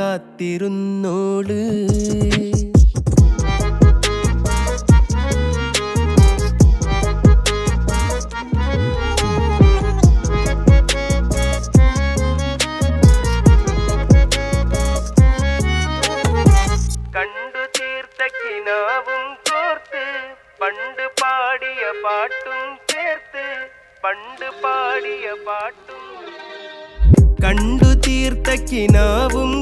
കാത്തിരുന്നോള്. കണ്ടു തീർത്ത കിനാവും കോർത്ത് പണ്ട് പാടിയ പാട്ടും ചേർത്ത് പണ്ട് പാടിയ പാട്ടും കണ്ടു തീർത്ത കിനാവും